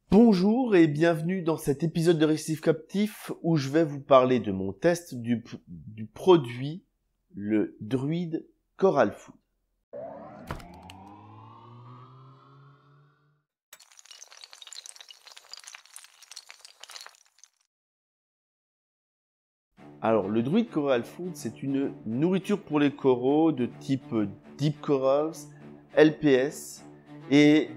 Bonjour et bienvenue dans cet épisode de Récif Captif où je vais vous parler de mon test du produit, le Druid Coral Food. Alors, le Druid Coral Food, c'est une nourriture pour les coraux de type Deep Corals, LPS et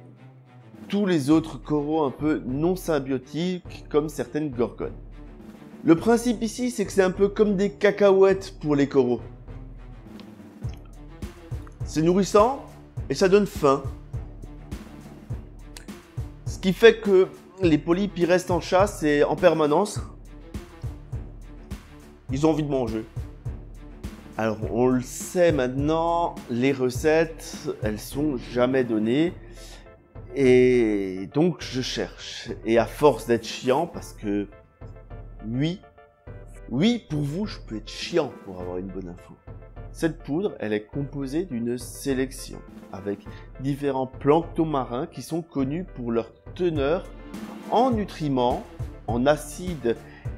tous les autres coraux un peu non symbiotiques comme certaines gorgones. Le principe ici, c'est que c'est un peu comme des cacahuètes pour les coraux. C'est nourrissant et ça donne faim. Ce qui fait que les polypes y restent en chasse et en permanence. Ils ont envie de manger. Alors on le sait maintenant, les recettes, elles sont jamais données. Et donc je cherche. Et à force d'être chiant, parce que oui, pour vous, je peux être chiant pour avoir une bonne info. Cette poudre, elle est composée d'une sélection avec différents planctons marins qui sont connus pour leur teneur en nutriments, en acides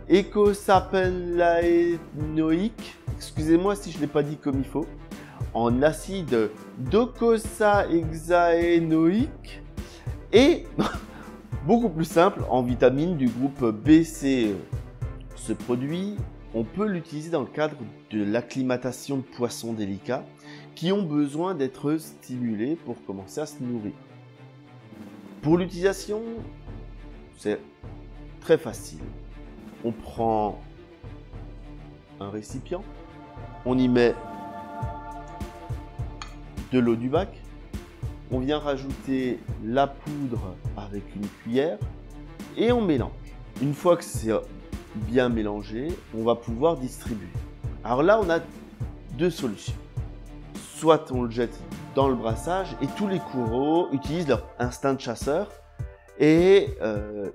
eicosapentaénoïques, excusez-moi si je ne l'ai pas dit comme il faut, en acide docosahexaénoïque et, beaucoup plus simple, en vitamines du groupe BCE. Ce produit, on peut l'utiliser dans le cadre de l'acclimatation de poissons délicats qui ont besoin d'être stimulés pour commencer à se nourrir. Pour l'utilisation, c'est très facile. On prend un récipient, on y met de l'eau du bac, on vient rajouter la poudre avec une cuillère et on mélange. Une fois que c'est bien mélangé, on va pouvoir distribuer. Alors là, on a deux solutions. Soit on le jette dans le brassage et tous les coraux utilisent leur instinct de chasseur et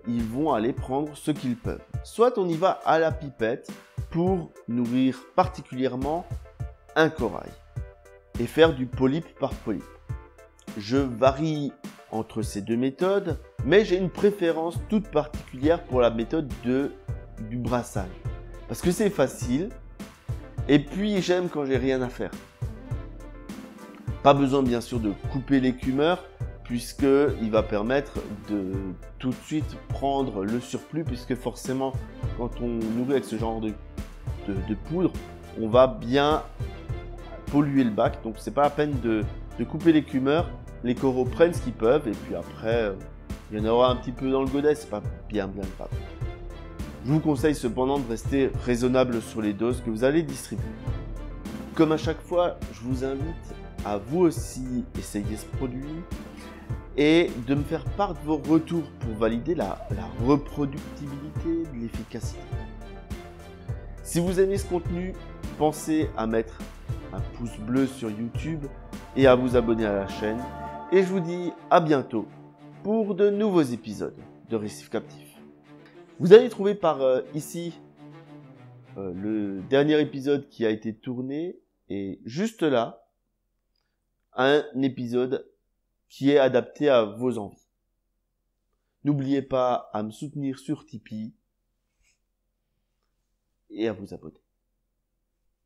ils vont aller prendre ce qu'ils peuvent. Soit on y va à la pipette pour nourrir particulièrement un corail et faire du polype par polype. Je varie entre ces deux méthodes, mais j'ai une préférence toute particulière pour la méthode du brassage. Parce que c'est facile, et puis j'aime quand j'ai rien à faire. Pas besoin bien sûr de couper l'écumeur, puisqu'il va permettre de tout de suite prendre le surplus, puisque forcément quand on nourrit avec ce genre de poudre, on va bien polluer le bac, donc c'est pas la peine de couper l'écumeur. Les coraux prennent ce qu'ils peuvent et puis après il y en aura un petit peu dans le godet, c'est pas bien grave. Je vous conseille cependant de rester raisonnable sur les doses que vous allez distribuer. Comme à chaque fois, je vous invite à vous aussi essayer ce produit et de me faire part de vos retours pour valider la reproductibilité de l'efficacité. Si vous aimez ce contenu, pensez à mettre un pouce bleu sur YouTube et à vous abonner à la chaîne. Et je vous dis à bientôt pour de nouveaux épisodes de Récif Captif. Vous allez trouver par ici le dernier épisode qui a été tourné et juste là, un épisode qui est adapté à vos envies. N'oubliez pas à me soutenir sur Tipeee et à vous abonner.